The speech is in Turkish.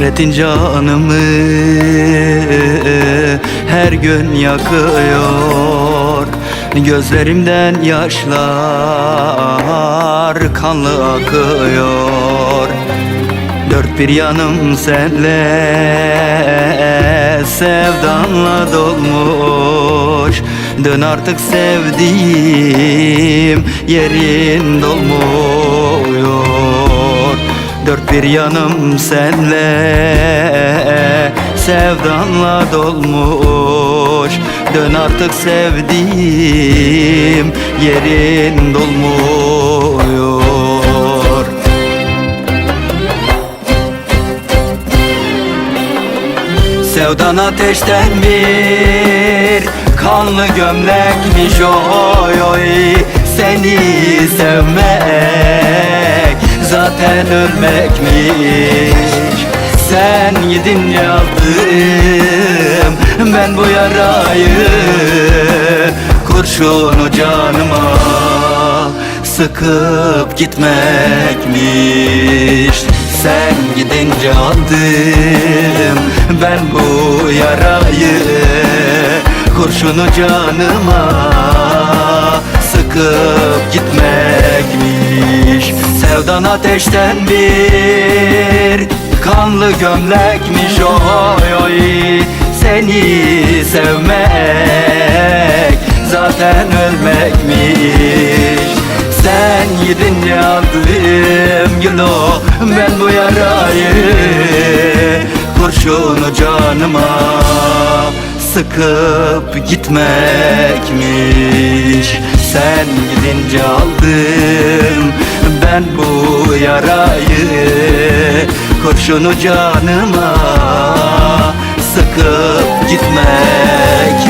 Hasretin canımı her gün yakıyor. Gözlerimden yaşlar kanlı akıyor. Dört bir yanım senle sevdanla dolmuş. Dön artık sevdiğim, yerin dolmuyor. Dört bir yanım senle sevdanla dolmuş. Dön artık sevdiğim, yerin dolmuyor. Sevdan ateşten bir kanlı gömlekmiş oy oy. Seni sevmek zaten ölmekmiş. Sen gidince aldım ben bu yarayı, kurşunu canıma sıkıp gitmekmiş. Sen gidince aldım ben bu yarayı, kurşunu canıma sıkıp gitmekmiş. Sevdan ateşten bir kanlı gömlekmiş oy oy. Seni sevmek zaten ölmekmiş. Sen gidince aldım gülo ben bu yarayı, kurşunu canıma sıkıp gitmekmiş. Sen gidince aldım ben bu yarayı, kurşunu canıma sıkıp gitmekmiş.